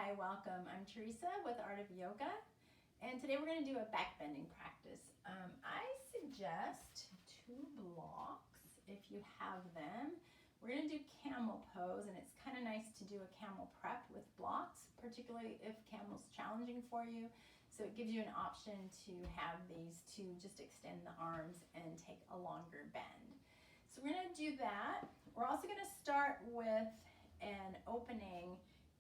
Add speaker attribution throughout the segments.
Speaker 1: Hi, welcome. I'm Teresa with Art of Yoga, and today we're going to do a back bending practice. I suggest 2 blocks if you have them. We're going to do camel pose, and it's kind of nice to do a camel prep with blocks, particularly if camel's challenging for you. So it gives you an option to have these to just extend the arms and take a longer bend. So we're going to do that. We're also going to start with an opening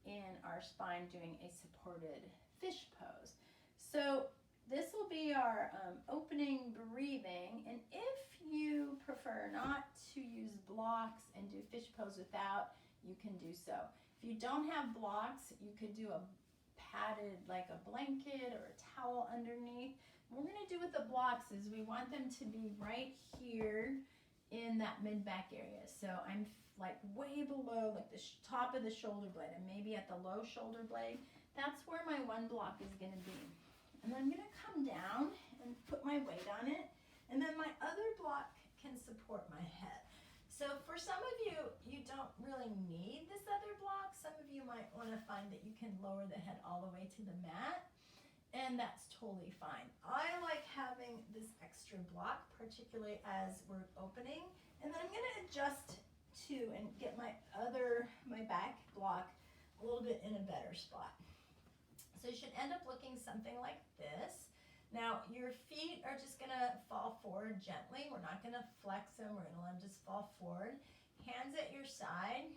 Speaker 1: in our spine doing a supported fish pose. So this will be our opening breathing, and if you prefer not to use blocks and do fish pose without, you can do so. If you don't have blocks, you could do a padded, like a blanket or a towel underneath. What we're going to do with the blocks is we want them to be right here in that mid-back area. So I'm like way below like the top of the shoulder blade, and maybe at the low shoulder blade. That's where my 1 block is going to be. And then I'm going to come down and put my weight on it, and then my other block can support my head. So for some of you, you don't really need this other block. Some of you might want to find that you can lower the head all the way to the mat, and that's totally fine. I like having this extra block, particularly as we're opening, and then I'm going to adjust to and get my back block a little bit in a better spot. So you should end up looking something like this. Now your feet are just going to fall forward gently. We're not going to flex them. We're going to let them just fall forward. Hands at your side.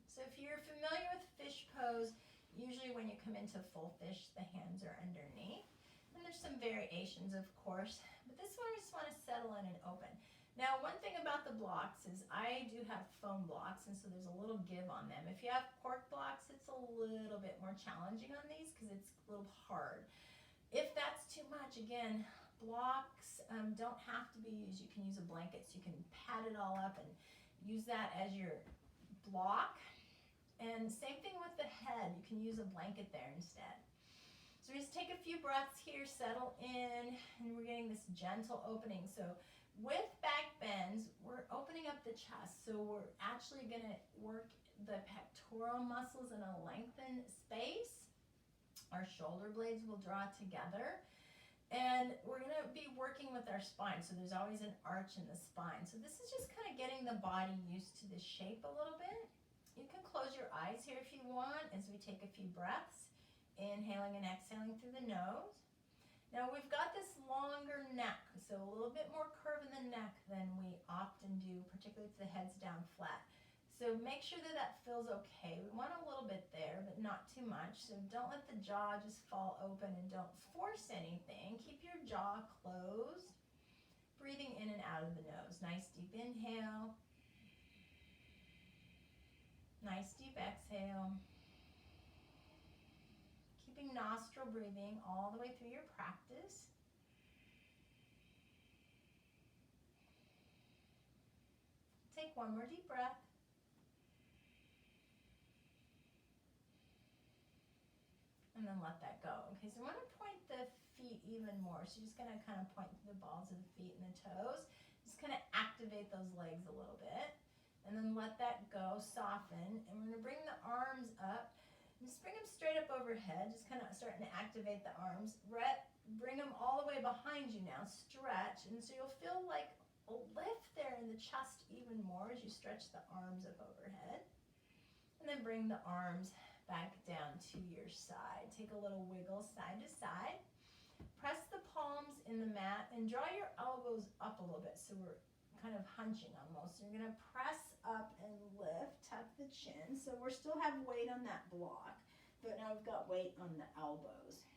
Speaker 1: So if you're familiar with fish pose, usually when you come into full fish, the hands are underneath. And there's some variations, of course, but this one we just want to settle in and open. Now, one thing about the blocks is I do have foam blocks, and so there's a little give on them. If you have cork blocks, it's a little bit more challenging on these because it's a little hard. If that's too much, again, blocks don't have to be used. You can use a blanket, so you can pad it all up and use that as your block. And same thing with the head. You can use a blanket there instead. So we just take a few breaths here, settle in, and we're getting this gentle opening. So with back bends, we're opening up the chest. So we're actually going to work the pectoral muscles in a lengthened space. Our shoulder blades will draw together. And we're going to be working with our spine. So there's always an arch in the spine. So this is just kind of getting the body used to the shape a little bit. You can close your eyes here if you want as we take a few breaths, inhaling and exhaling through the nose. Now we've got this longer neck, so a little bit more curve in the neck than we often do, particularly if the head's down flat. So make sure that that feels okay. We want a little bit there, but not too much. So don't let the jaw just fall open, and don't force anything. Keep your jaw closed. Breathing in and out of the nose. Nice deep inhale. Nice deep exhale. Keeping nostril breathing all the way through your practice. Take 1 more deep breath. And then let that go. Okay, so I want to point the feet even more. So you're just going to kind of point to the balls of the feet and the toes. Just kind of activate those legs a little bit. And then let that go, soften. And we're going to bring the arms up. Just bring them straight up overhead. Just kind of starting to activate the arms. Bring them all the way behind you now. Stretch. And so you'll feel like a lift there in the chest even more as you stretch the arms up overhead. And then bring the arms back down to your side. Take a little wiggle side to side. Press the palms in the mat and draw your elbows up a little bit so we're kind of hunching almost. So you're going to press up and lift, tuck the chin. So we still have weight on that block, but now we've got weight on the elbows.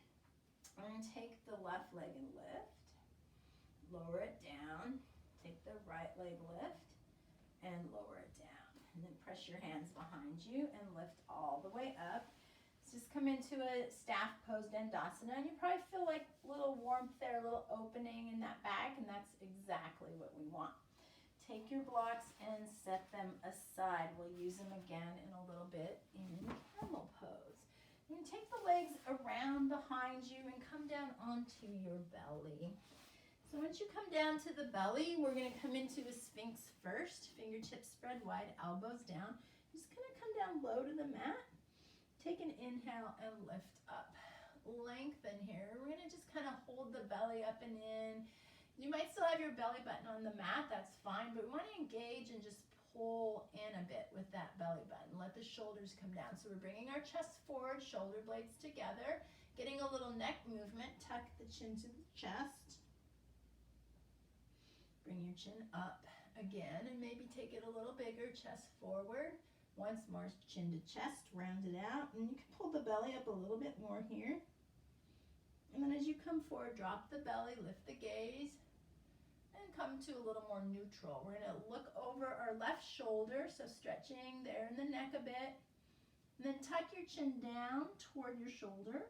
Speaker 1: I'm going to take the left leg and lift, lower it down, take the right leg lift, and lower it down. And then press your hands behind you and lift all the way up. So just come into a staff pose Dandasana, and you probably feel like a little warmth there, a little opening in that back, and that's exactly what we want. Take your blocks and set them aside. We'll use them again in a little bit in camel pose. You can take the legs around behind you and come down onto your belly. So once you come down to the belly, we're going to come into a Sphinx first. Fingertips spread wide, elbows down. Just going to come down low to the mat. Take an inhale and lift up. Lengthen here. We're going to just kind of hold the belly up and in. You might still have your belly button on the mat, that's fine, but we want to engage and just pull in a bit with that belly button. Let the shoulders come down. So we're bringing our chest forward, shoulder blades together, getting a little neck movement. Tuck the chin to the chest. Bring your chin up again and maybe take it a little bigger, chest forward. Once more, chin to chest, round it out, and you can pull the belly up a little bit more here. And then as you come forward, drop the belly, lift the gaze, and come to a little more neutral. We're gonna look over our left shoulder, so stretching there in the neck a bit. And then tuck your chin down toward your shoulder.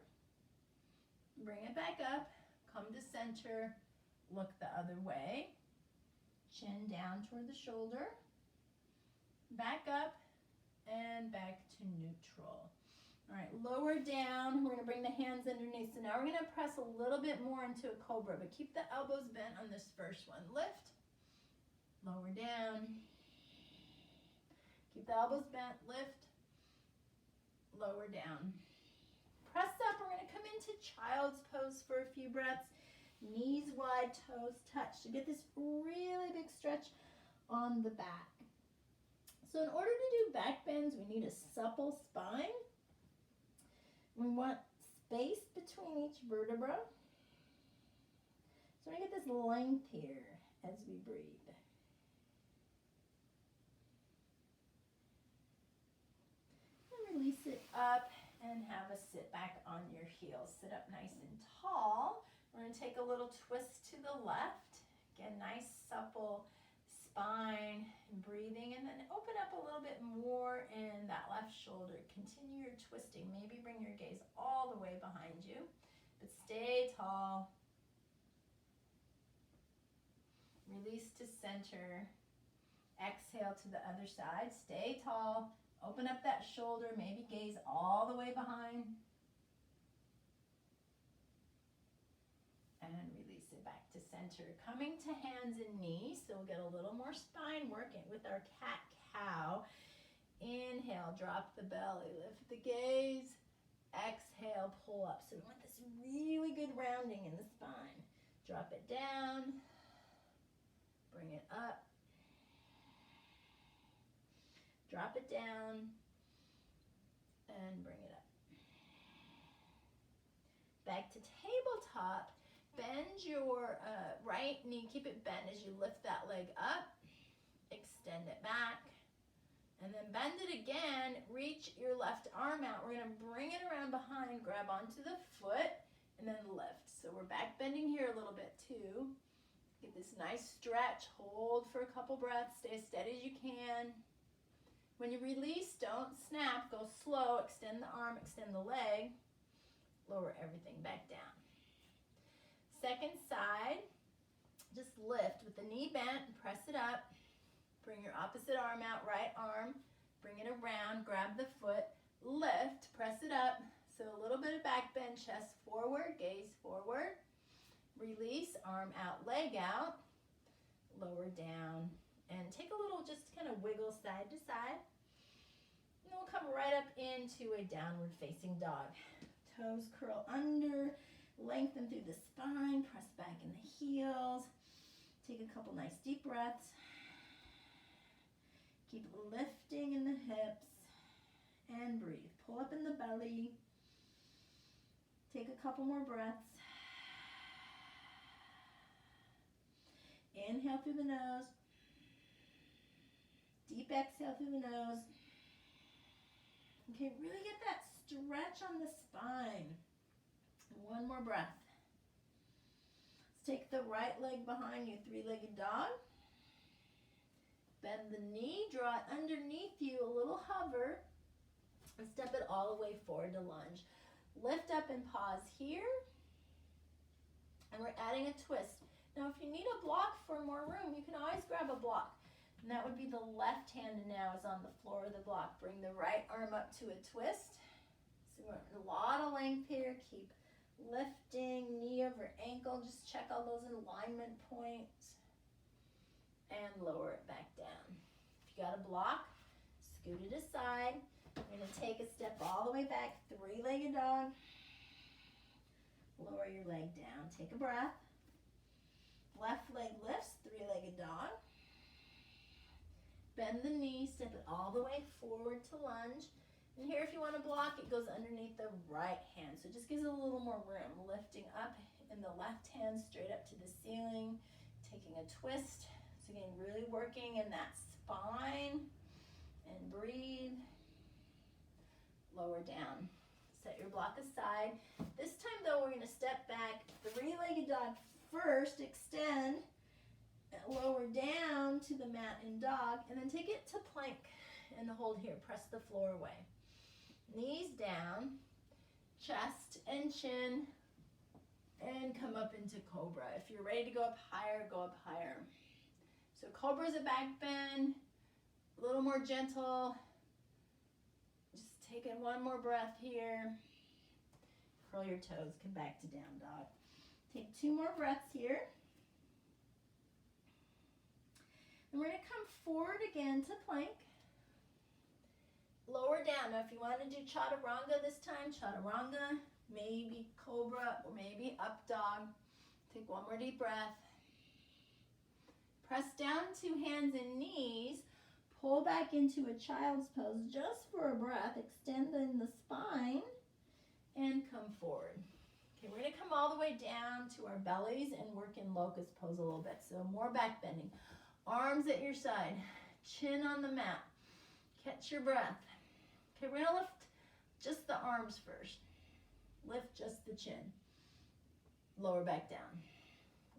Speaker 1: Bring it back up, come to center, look the other way. Chin down toward the shoulder, back up, and back to neutral. All right, lower down. We're going to bring the hands underneath. So now we're going to press a little bit more into a cobra, but keep the elbows bent on this first one. Lift, lower down. Keep the elbows bent, lift, lower down. Press up. We're going to come into child's pose for a few breaths. Knees wide, toes touch to get this really big stretch on the back. So in order to do back bends, we need a supple spine. We want space between each vertebra. So we get this length here as we breathe. And release it up and have a sit back on your heels. Sit up nice and tall. We're going to take a little twist to the left. Again, nice supple spine and breathing, and then open up a little bit more in that left shoulder. Continue your twisting. Maybe bring your gaze all the way behind you, but stay tall. Release to center. Exhale to the other side. Stay tall. Open up that shoulder. Maybe gaze all the way behind. And release it back to center. Coming to hands and knees, so we'll get a little more spine working with our cat-cow. Inhale, drop the belly, lift the gaze. Exhale, pull up. So we want this really good rounding in the spine. Drop it down, bring it up. Drop it down, and bring it up. Back to tabletop. Bend your right knee, keep it bent as you lift that leg up, extend it back, and then bend it again, reach your left arm out. We're gonna bring it around behind, grab onto the foot, and then lift. So we're back bending here a little bit too. Get this nice stretch, hold for a couple breaths, stay as steady as you can. When you release, don't snap, go slow, extend the arm, extend the leg, lower everything back down. Second side, just lift with the knee bent, press it up, bring your opposite arm out, right arm, bring it around, grab the foot, lift, press it up, so a little bit of back bend, chest forward, gaze forward, release, arm out, leg out, lower down, and take a little, just kind of wiggle side to side, and then we'll come right up into a downward facing dog. Toes curl under, lengthen through the spine, press back in the heels. Take a couple nice deep breaths. Keep lifting in the hips and breathe. Pull up in the belly. Take a couple more breaths. Inhale through the nose. Deep exhale through the nose. Okay, really get that stretch on the spine. One more breath. Let's take the right leg behind you, three-legged dog. Bend the knee, draw it underneath you, a little hover, and step it all the way forward to lunge. Lift up and pause here, and we're adding a twist. Now, if you need a block for more room, you can always grab a block, and that would be the left hand now is on the floor of the block. Bring the right arm up to a twist. So we're a lot of length here. Keep lifting, knee over ankle, just check all those alignment points, and lower it back down. If you got a block, scoot it aside. We're going to take a a step all the way back, three-legged dog. Lower your leg down, take a breath. Left leg lifts, three-legged dog. Bend the knee, step it all the way forward to lunge. And here, if you want to block, it goes underneath the right hand. So it just gives it a little more room. Lifting up in the left hand straight up to the ceiling, taking a twist. So again, really working in that spine. And breathe. Lower down. Set your block aside. This time though, we're going to step back, three-legged dog first, extend, lower down to the mat in dog, and then take it to plank and hold here. Press the floor away. Knees down, chest and chin, and come up into cobra. If you're ready to go up higher, go up higher. So cobra is a back bend, a little more gentle. Just taking one more breath here. Curl your toes, come back to down dog. Take two more breaths here. And we're going to come forward again to plank. Lower down. Now if you want to do chaturanga this time, chaturanga, maybe cobra, or maybe up dog. Take one more deep breath. Press down to hands and knees. Pull back into a child's pose just for a breath. Extend in the spine and come forward. Okay, we're going to come all the way down to our bellies and work in locust pose a little bit. So more back bending. Arms at your side. Chin on the mat. Catch your breath. Okay, we're going to lift just the arms first. Lift just the chin. Lower back down.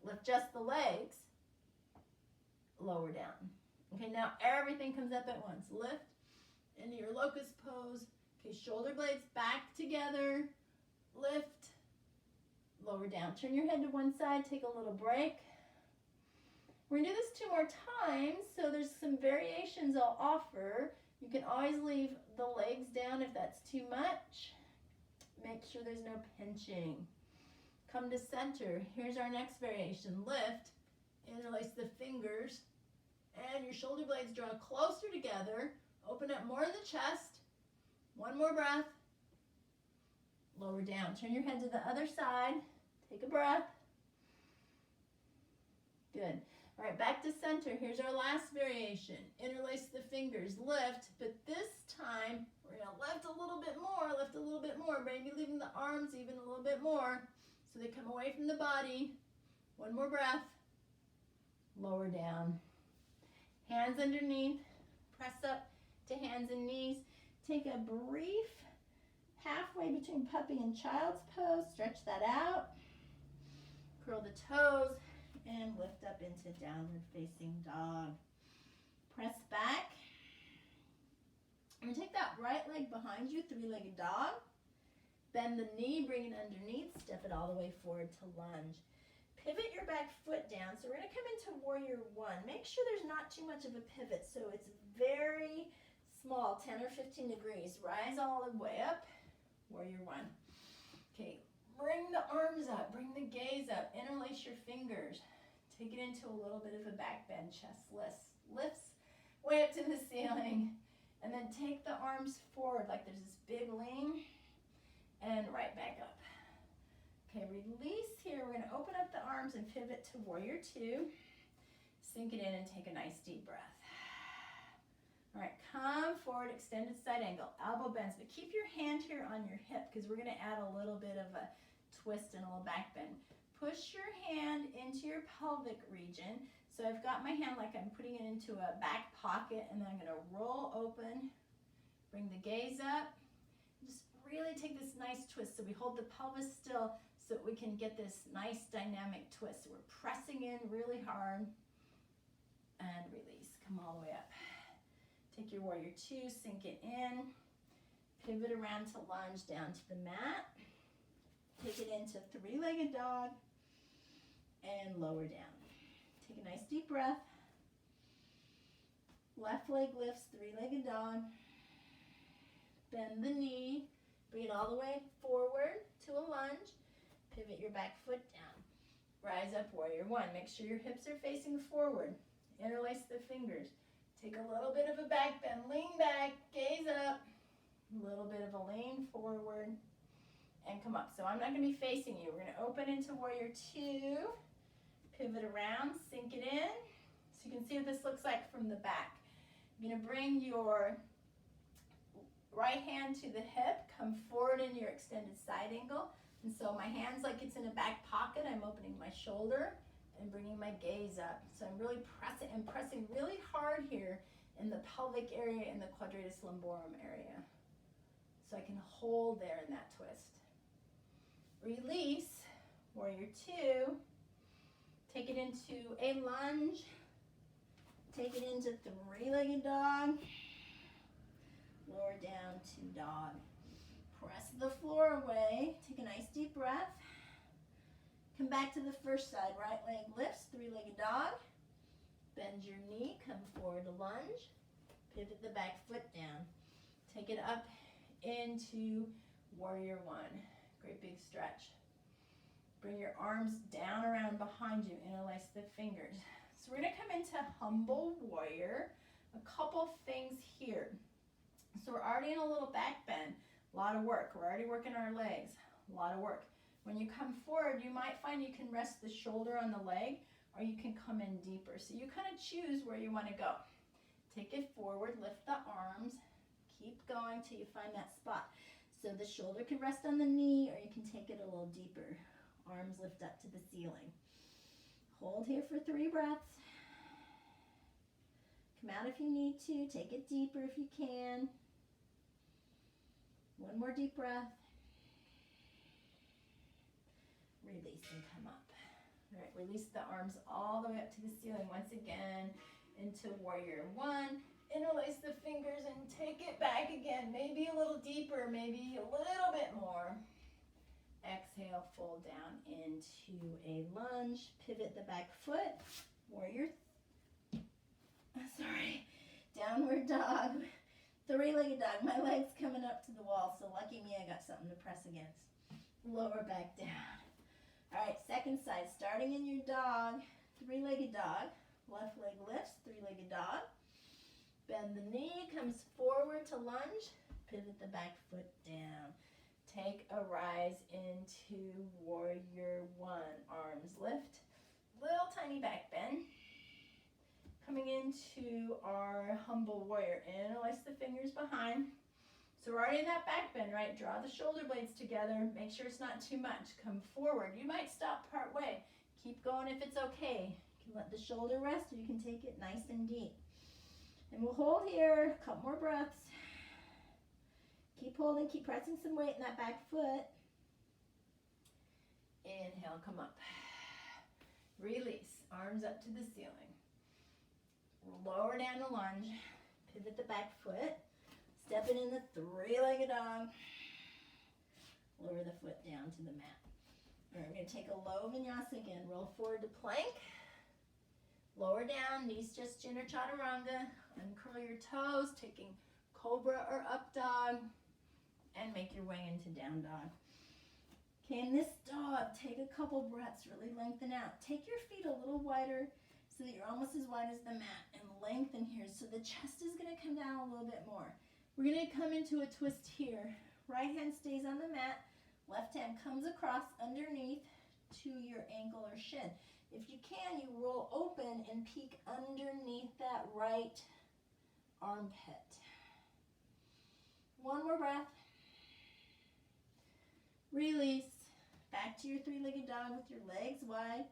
Speaker 1: Lift just the legs. Lower down. Okay, now everything comes up at once. Lift into your locust pose. Okay, shoulder blades back together. Lift. Lower down. Turn your head to one side. Take a little break. We're going to do this 2 more times, so there's some variations I'll offer. You can always leave the legs down if that's too much. Make sure there's no pinching. Come to center. Here's our next variation. Lift, interlace the fingers, and your shoulder blades draw closer together. Open up more of the chest. One more breath. Lower down. Turn your head to the other side. Take a breath. Good. All right, back to center. Here's our last variation. Interlace the fingers, lift, but this time we're going to lift a little bit more, maybe leaving the arms even a little bit more so they come away from the body. One more breath. Lower down. Hands underneath. Press up to hands and knees. Take a brief halfway between puppy and child's pose. Stretch that out. Curl the toes. And lift up into downward facing dog. Press back. And take that right leg behind you, three-legged dog. Bend the knee, bring it underneath, step it all the way forward to lunge. Pivot your back foot down. So we're going to come into warrior one. Make sure there's not too much of a pivot, so it's very small, 10 or 15 degrees. Rise all the way up, warrior one. Okay, bring the arms up, bring the gaze up, interlace your fingers. Take it into a little bit of a back bend, chest lifts way up to the ceiling. And then take the arms forward like there's this big lean and right back up. Okay, release here. We're going to open up the arms and pivot to warrior two. Sink it in and take a nice deep breath. All right, come forward, extended side angle, elbow bends, but keep your hand here on your hip because we're going to add a little bit of a twist and a little back bend. Push your hand into your pelvic region. So I've got my hand like I'm putting it into a back pocket, and then I'm going to roll open, bring the gaze up. Just really take this nice twist so we hold the pelvis still so that we can get this nice dynamic twist. So we're pressing in really hard and release. Come all the way up. Take your warrior two, sink it in, pivot around to lunge down to the mat. Take it into three-legged dog and lower down. Take a nice deep breath. Left leg lifts, three-legged dog. Bend the knee. Bring it all the way forward to a lunge. Pivot your back foot down. Rise up, warrior one. Make sure your hips are facing forward. Interlace the fingers. Take a little bit of a back bend. Lean back, gaze up. A little bit of a lean forward and come up. So I'm not going to be facing you. We're going to open into warrior two, pivot around, sink it in. So you can see what this looks like from the back. You're going to bring your right hand to the hip, come forward in your extended side angle. And so my hand's like it's in a back pocket. I'm opening my shoulder and bringing my gaze up. So I'm really pressing really hard here in the pelvic area and the quadratus lumborum area. So I can hold there in that twist. Release, warrior two. Take it into a lunge. Take it into three-legged dog. Lower down to dog. Press the floor away. Take a nice deep breath. Come back to the first side. Right leg lifts, three-legged dog. Bend your knee, come forward to lunge. Pivot the back foot down. Take it up into warrior one. Great big stretch. Bring your arms down around behind you. Interlace the fingers. So we're going to come into humble warrior. A couple things here. So we're already in a little back bend. A lot of work. We're already working our legs. A lot of work. When you come forward, you might find you can rest the shoulder on the leg, or you can come in deeper. So you kind of choose where you want to go. Take it forward, lift the arms, keep going till you find that spot. So the shoulder can rest on the knee, or you can take it a little deeper. Arms lift up to the ceiling. Hold here for 3 breaths. Come out if you need to. Take it deeper if you can. One more deep breath. Release and come up. All right, release the arms all the way up to the ceiling. Once again, into warrior one. Interlace the fingers and take it back again. Maybe a little deeper, maybe a little bit more. Exhale, fold down into a lunge. Pivot the back foot. Warrior, downward dog. Three-legged dog. My leg's coming up to the wall, so lucky me, I got something to press against. Lower back down. All right, second side. Starting in your dog, three-legged dog. Left leg lifts, three-legged dog. Bend the knee, comes forward to lunge. Pivot the back foot down. Take a rise into warrior one. Arms lift. Little tiny back bend. Coming into our humble warrior. Interlace the fingers behind. So we're already in that back bend, right? Draw the shoulder blades together. Make sure it's not too much. Come forward. You might stop part way. Keep going if it's okay. You can let the shoulder rest, or you can take it nice and deep. And we'll hold here. A couple more breaths. Keep holding. Keep pressing some weight in that back foot. Inhale, come up. Release. Arms up to the ceiling. Lower down the lunge. Pivot the back foot. Stepping in the three-legged dog. Lower the foot down to the mat. All right, we're going to take a low vinyasa again. Roll forward to plank. Lower down, knees just chin or chaturanga. Uncurl your toes, taking cobra or up dog. And make your way into down dog. Okay, in this dog, take a couple breaths. Really lengthen out. Take your feet a little wider so that you're almost as wide as the mat. And lengthen here so the chest is going to come down a little bit more. We're going to come into a twist here. Right hand stays on the mat. Left hand comes across underneath to your ankle or shin. If you can, you roll open and peek underneath that right armpit. One more breath. Release. Back to your three-legged dog with your legs wide.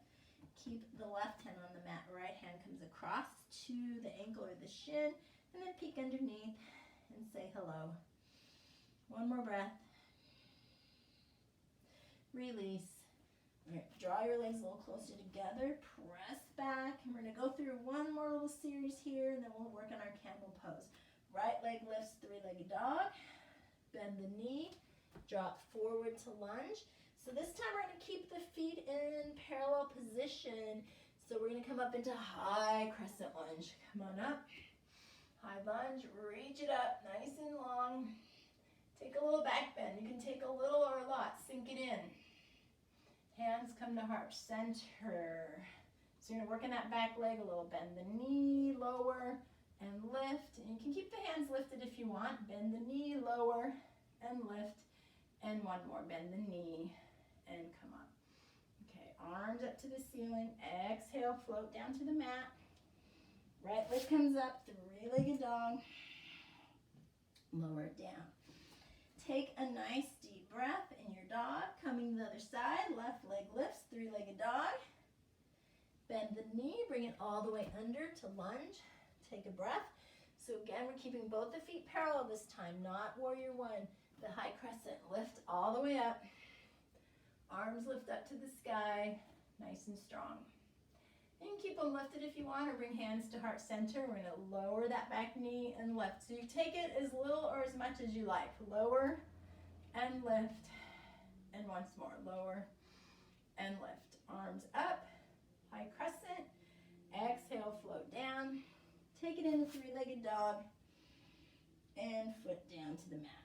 Speaker 1: Keep the left hand on the mat. Right hand comes across to the ankle or the shin. And then peek underneath and say hello. One more breath. Release. All right, draw your legs a little closer together. Press back. And we're going to go through one more little series here, and then we'll work on our camel pose. Right leg lifts, three-legged dog. Bend the knee. Drop forward to lunge. So this time we're going to keep the feet in parallel position. So we're going to come up into high crescent lunge. Come on up. High lunge. Reach it up nice and long. Take a little back bend. You can take a little or a lot. Sink it in. Hands come to heart center. So you're going to work in that back leg a little. Bend the knee, lower, and lift. And you can keep the hands lifted if you want. Bend the knee, lower and lift. And one more, bend the knee and come up. Okay, arms up to the ceiling. Exhale, float down to the mat. Right leg comes up, three-legged dog. Lower it down. Take a nice deep breath in your dog. Coming to the other side, left leg lifts, three-legged dog. Bend the knee, bring it all the way under to lunge. Take a breath. So again, we're keeping both the feet parallel this time, not warrior one. The high crescent, lift all the way up. Arms lift up to the sky, nice and strong. You can keep them lifted if you want, or bring hands to heart center. We're gonna lower that back knee and lift. So you take it as little or as much as you like. Lower and lift, and once more, lower and lift. Arms up, high crescent. Exhale, float down. Take it in a three-legged dog, and foot down to the mat.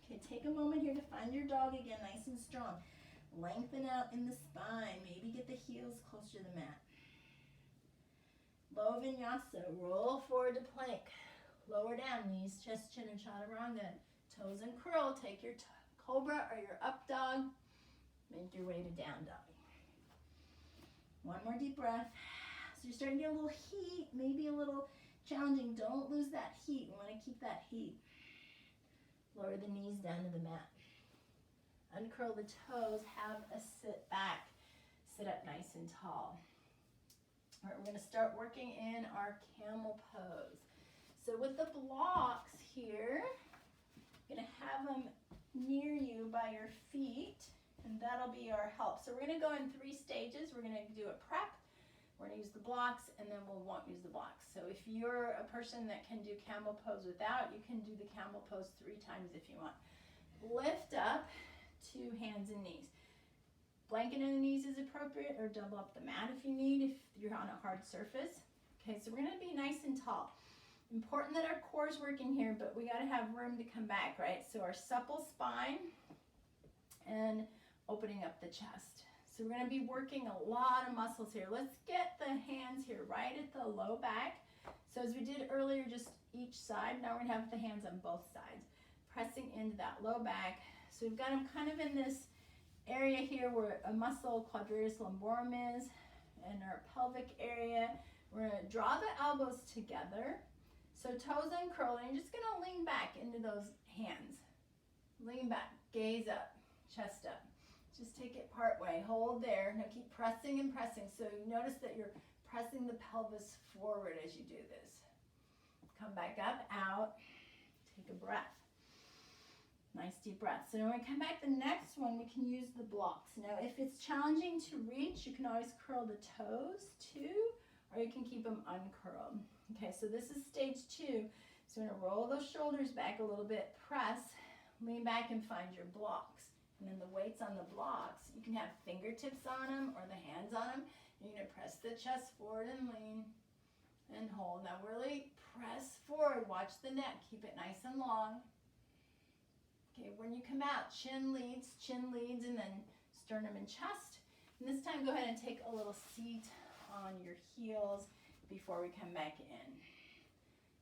Speaker 1: Okay, take a moment here to find your dog again, nice and strong. Lengthen out in the spine. Maybe get the heels closer to the mat. Low vinyasa. Roll forward to plank. Lower down, knees, chest, chin, and chaturanga. Toes and curl. Take your cobra or your up dog. Make your way to down dog. One more deep breath. So you're starting to get a little heat, maybe a little challenging. Don't lose that heat. We want to keep that heat. Lower the knees down to the mat. Uncurl the toes, have a sit back. Sit up nice and tall. All right, we're gonna start working in our camel pose. So with the blocks here, you're gonna have them near you by your feet, and that'll be our help. So we're gonna go in 3 stages. We're gonna do a prep, we're gonna use the blocks, and then we won't use the blocks. So if you're a person that can do camel pose without, you can do the camel pose 3 times if you want. Lift up to hands and knees. Blanket on the knees is appropriate, or double up the mat if you need, if you're on a hard surface. Okay, so we're gonna be nice and tall. Important that our core is working here, but we gotta have room to come back, right? So our supple spine and opening up the chest. So we're gonna be working a lot of muscles here. Let's get the hands here right at the low back. So as we did earlier, just each side, now we're gonna have the hands on both sides, pressing into that low back. So we've got them kind of in this area here where a muscle, quadratus lumborum, is, and our pelvic area. We're gonna draw the elbows together. So toes uncurling, you're just gonna lean back into those hands. Lean back, gaze up, chest up. Just take it part way, hold there. Now keep pressing and pressing. So you notice that you're pressing the pelvis forward as you do this. Come back up, out, take a breath. Nice deep breath. So when we come back, the next one, we can use the blocks. Now if it's challenging to reach, you can always curl the toes too, or you can keep them uncurled. Okay, so this is stage 2. So we're gonna roll those shoulders back a little bit, press, lean back and find your blocks. And then the weights on the blocks, you can have fingertips on them or the hands on them. You're gonna press the chest forward and lean and hold. Now really press forward, watch the neck, keep it nice and long. Okay, when you come out, chin leads, and then sternum and chest. And this time, go ahead and take a little seat on your heels before we come back in.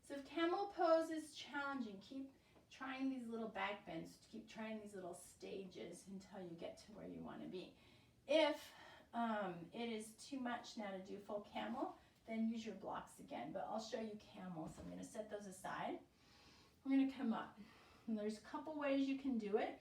Speaker 1: So if camel pose is challenging, keep trying these little back bends, keep trying these little stages until you get to where you want to be. If it is too much now to do full camel, then use your blocks again, but I'll show you camel, so I'm going to set those aside. We're going to come up, and there's a couple ways you can do it.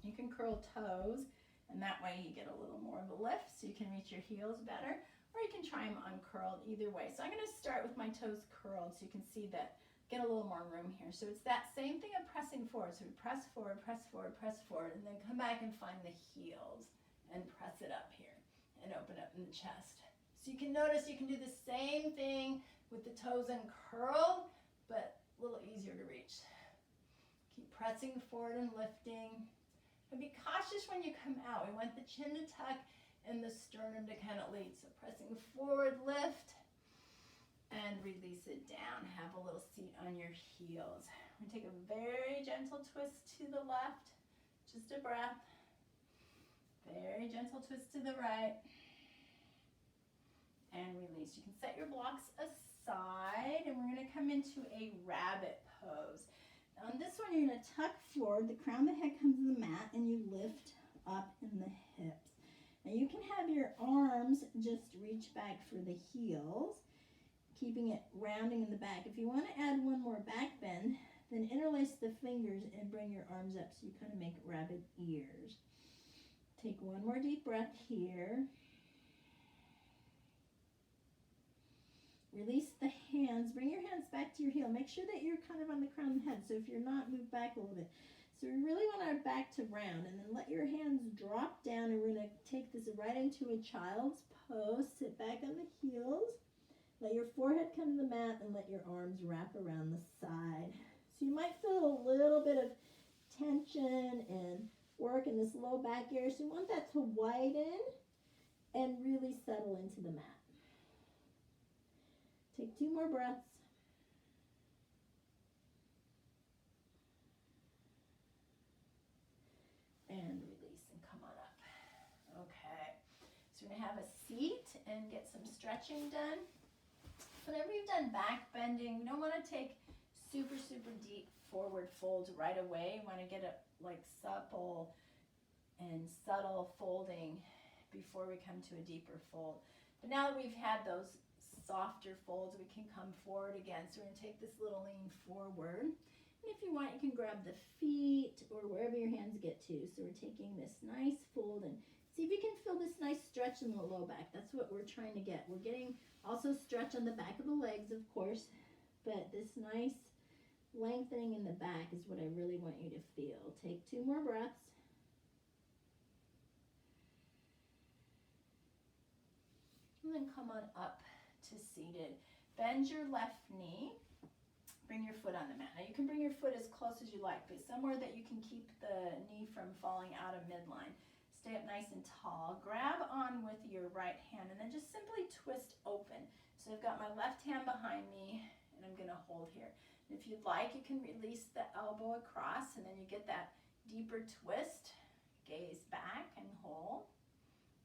Speaker 1: You can curl toes, and that way you get a little more of a lift, so you can reach your heels better, or you can try them uncurled, either way. So I'm going to start with my toes curled, so you can see that, get a little more room here. So it's that same thing of pressing forward. So we press forward, and then come back and find the heels and press it up here and open up in the chest. So you can notice you can do the same thing with the toes uncurled, but a little easier to reach. Keep pressing forward and lifting. And be cautious when you come out. We want the chin to tuck and the sternum to kind of lead. So pressing forward, lift, and release it down. Have a little seat on your heels. We're going to take a very gentle twist to the left. Just a breath. Very gentle twist to the right. And release. You can set your blocks aside. side, and we're going to come into a rabbit pose. On this one, you're going to tuck forward, the crown of the head comes to the mat, and you lift up in the hips. Now you can have your arms just reach back for the heels, keeping it rounding in the back. If you want to add one more back bend, then interlace the fingers and bring your arms up so you kind of make rabbit ears. Take one more deep breath here. Release the hands. Bring your hands back to your heel. Make sure that you're kind of on the crown of the head. So if you're not, move back a little bit. So we really want our back to round. And then let your hands drop down. And we're going to take this right into a child's pose. Sit back on the heels. Let your forehead come to the mat and let your arms wrap around the side. So you might feel a little bit of tension and work in this low back area. So you want that to widen and really settle into the mat. Take 2 more breaths. And release and come on up. Okay. So we're going to have a seat and get some stretching done. Whenever you've done back bending, you don't want to take super deep forward folds right away. You want to get a supple and subtle folding before we come to a deeper fold. But now that we've had those softer folds, we can come forward again. So we're going to take this little lean forward. And if you want, you can grab the feet or wherever your hands get to. So we're taking this nice fold and see if you can feel this nice stretch in the low back. That's what we're trying to get. We're getting also stretch on the back of the legs, of course, but this nice lengthening in the back is what I really want you to feel. Take 2 more breaths. And then come on up to seated. Bend your left knee. Bring your foot on the mat. Now you can bring your foot as close as you like, but somewhere that you can keep the knee from falling out of midline. Stay up nice and tall. Grab on with your right hand and then just simply twist open. So I've got my left hand behind me and I'm going to hold here. And if you'd like, you can release the elbow across and then you get that deeper twist. Gaze back and hold.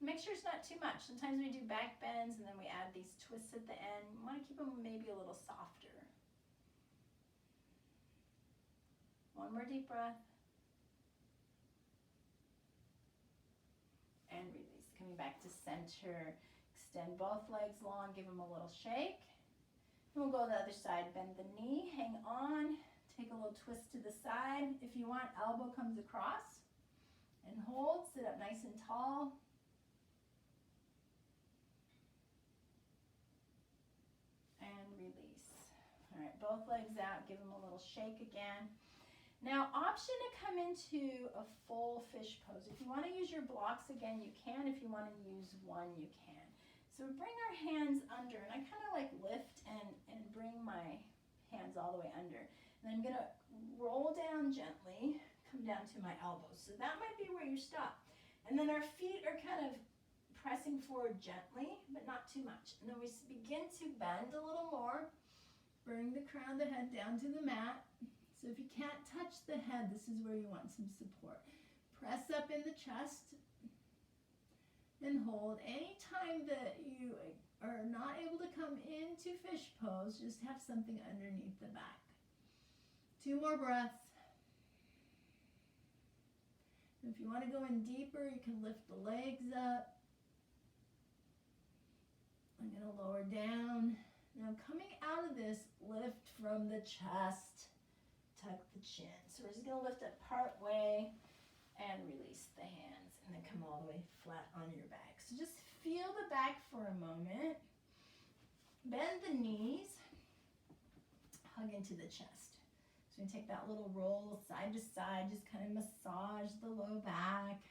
Speaker 1: Make sure it's not too much. Sometimes we do back bends and then we add these twists at the end. You want to keep them maybe a little softer. One more deep breath. And release. Coming back to center. Extend both legs long. Give them a little shake. And we'll go to the other side. Bend the knee. Hang on. Take a little twist to the side. If you want, elbow comes across. And hold. Sit up nice and tall. And release. All right, both legs out. Give them a little shake again. Now, option to come into a full fish pose. If you want to use your blocks again, you can. If you want to use one, you can. So bring our hands under, and I kind of like lift and bring my hands all the way under. And I'm going to roll down gently, come down to my elbows. So that might be where you stop. And then our feet are kind of pressing forward gently, but not too much. And then we begin to bend a little more. Bring the crown of the head down to the mat. So if you can't touch the head, this is where you want some support. Press up in the chest and hold. Anytime that you are not able to come into fish pose, just have something underneath the back. 2 more breaths. If you want to go in deeper, you can lift the legs up. I'm going to lower down. Now coming out of this, lift from the chest. Tuck the chin. So we're just going to lift up part way and release the hands and then come all the way flat on your back. So just feel the back for a moment. Bend the knees. Hug into the chest. So we take that little roll side to side, just kind of massage the low back.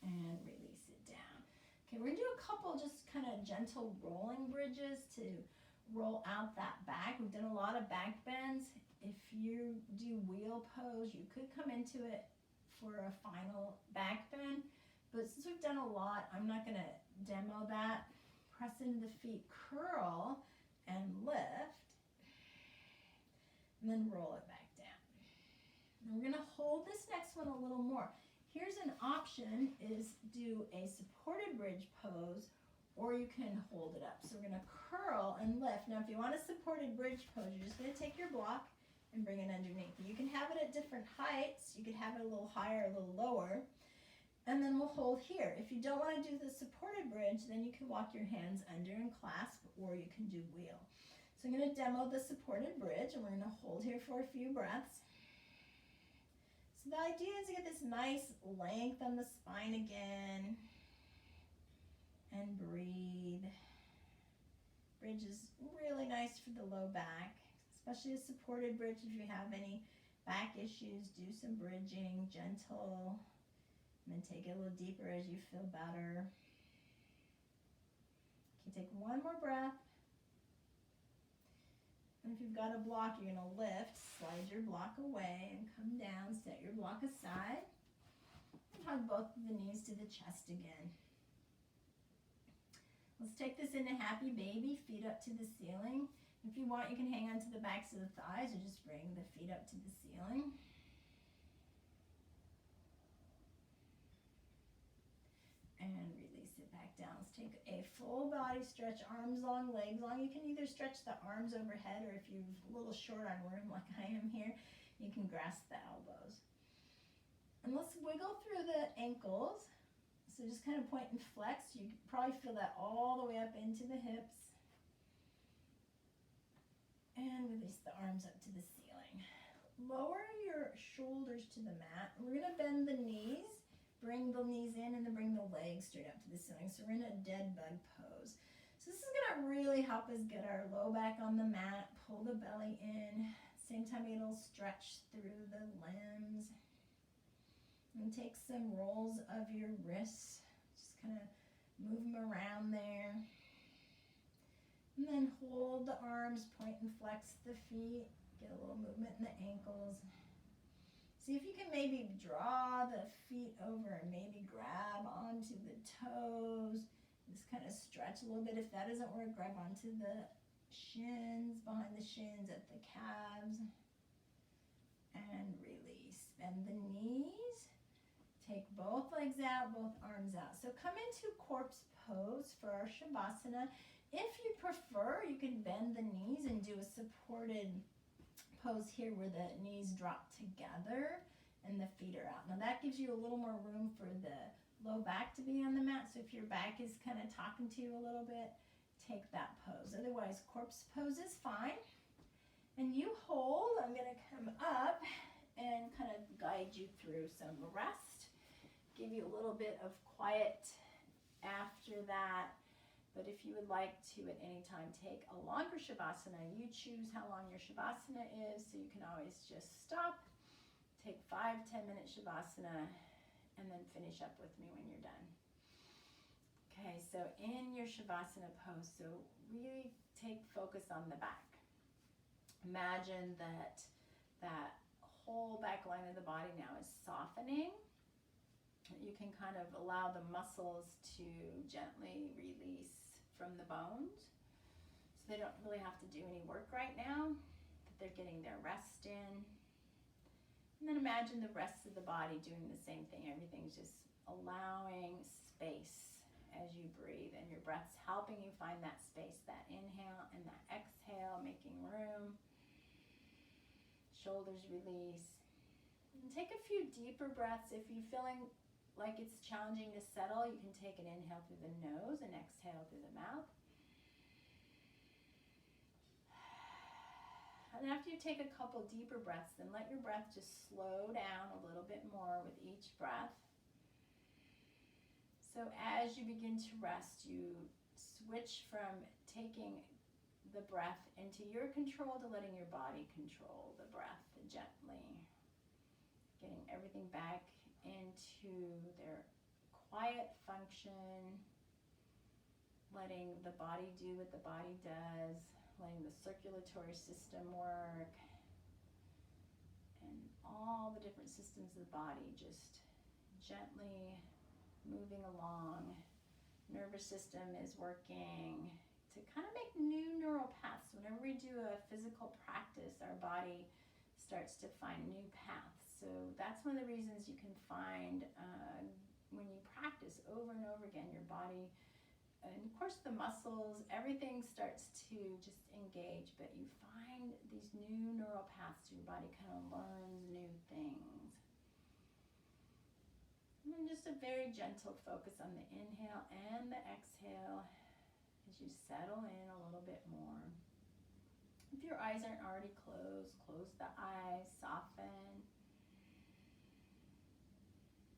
Speaker 1: And release it down. Okay, we're going to do a couple just kind of gentle rolling bridges to roll out that back. We've done a lot of back bends. If you do wheel pose, you could come into it for a final back bend. But since we've done a lot, I'm not going to demo that. Press into the feet, curl, and lift. And then roll it back down. And we're going to hold this next one a little more. Here's an option, is do a supported bridge pose or you can hold it up. So we're gonna curl and lift. Now if you want a supported bridge pose, you're just gonna take your block and bring it underneath. You can have it at different heights. You could have it a little higher, a little lower. And then we'll hold here. If you don't wanna do the supported bridge, then you can walk your hands under and clasp, or you can do wheel. So I'm gonna demo the supported bridge, and we're gonna hold here for a few breaths. So the idea is to get this nice length on the spine again. And breathe. Bridge is really nice for the low back, especially a supported bridge. If you have any back issues, do some bridging, gentle, and then take it a little deeper as you feel better. Okay, take one more breath. And if you've got a block, you're gonna lift, slide your block away and come down, set your block aside, and hug both of the knees to the chest again. Let's take this into happy baby, feet up to the ceiling. If you want, you can hang onto the backs of the thighs or just bring the feet up to the ceiling. And release it back down. Let's take a full body stretch, arms long, legs long. You can either stretch the arms overhead, or if you're a little short on room like I am here, you can grasp the elbows. And let's wiggle through the ankles. So just kind of point and flex. You can probably feel that all the way up into the hips. And release the arms up to the ceiling. Lower your shoulders to the mat. We're gonna bend the knees, bring the knees in, and then bring the legs straight up to the ceiling. So we're in a dead bug pose. So this is gonna really help us get our low back on the mat, pull the belly in. Same time, it'll stretch through the limbs. And take some rolls of your wrists, just kind of move them around there. And then hold the arms, point and flex the feet, get a little movement in the ankles. See if you can maybe draw the feet over and maybe grab onto the toes. Just kind of stretch a little bit. If that doesn't work, grab onto the shins, behind the shins, at the calves. And release. Bend the knees. Take both legs out, both arms out. So come into corpse pose for our Shavasana. If you prefer, you can bend the knees and do a supported pose here where the knees drop together and the feet are out. Now that gives you a little more room for the low back to be on the mat. So if your back is kind of talking to you a little bit, take that pose. Otherwise, corpse pose is fine. And you hold. I'm going to come up and kind of guide you through some rest. Give you a little bit of quiet after that. But if you would like to at any time take a longer Shavasana, you choose how long your Shavasana is, so you can always just stop, take 5-10 minute Shavasana, and then finish up with me when you're done. Okay, so in your Shavasana pose, so really take focus on the back. Imagine that whole back line of the body now is softening. You can kind of allow the muscles to gently release from the bones. So they don't really have to do any work right now, but they're getting their rest in. And then imagine the rest of the body doing the same thing. Everything's just allowing space as you breathe, and your breath's helping you find that space, that inhale and that exhale, making room. Shoulders release. And take a few deeper breaths. If you're feeling like it's challenging to settle, you can take an inhale through the nose and exhale through the mouth. And after you take a couple deeper breaths, then let your breath just slow down a little bit more with each breath. So as you begin to rest, you switch from taking the breath into your control to letting your body control the breath gently. Getting everything back into their quiet function, letting the body do what the body does, letting the circulatory system work, and all the different systems of the body just gently moving along. Nervous system is working to kind of make new neural paths. Whenever we do a physical practice, our body starts to find new paths. So that's one of the reasons you can find when you practice over and over again, your body And of course the muscles, everything starts to just engage, but you find these new neural paths. Your body kind of learns new things. And then just a very gentle focus on the inhale and the exhale as you settle in a little bit more. If your eyes aren't already closed, close the eyes, soften.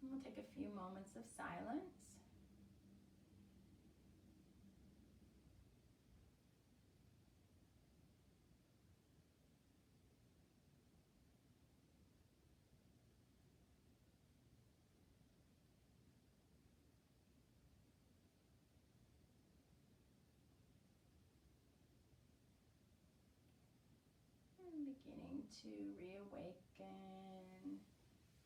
Speaker 1: And we'll take a few moments of silence. Beginning to reawaken,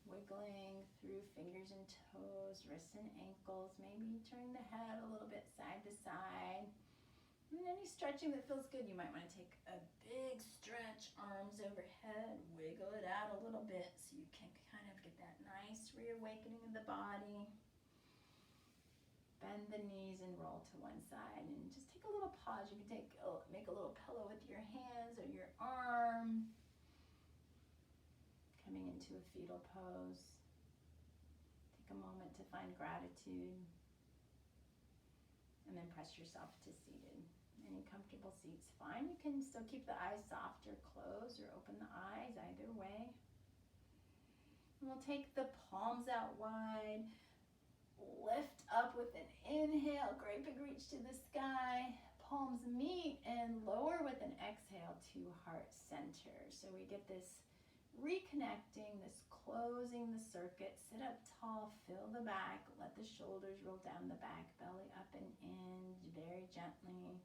Speaker 1: wiggling through fingers and toes, wrists and ankles. Maybe turn the head a little bit side to side. And any stretching that feels good, you might want to take a big stretch, arms overhead, wiggle it out a little bit so you can kind of get that nice reawakening of the body. Bend the knees and roll to one side, and just take a little pause. You can make a little pillow with your hands or your arm. Coming into a fetal pose. Take a moment to find gratitude, and then press yourself to seated. Any comfortable seat's fine. You can still keep the eyes soft or close or open the eyes, either way. And we'll take the palms out wide. Lift up with an inhale, great big reach to the sky. Palms meet and lower with an exhale to heart center. So we get this reconnecting, this closing the circuit. Sit up tall, fill the back, let the shoulders roll down the back, belly up and in very gently,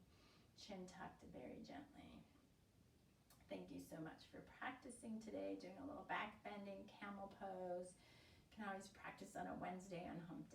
Speaker 1: chin tucked very gently. Thank you so much for practicing today, doing a little back bending, camel pose. You can always practice on a Wednesday on hump day.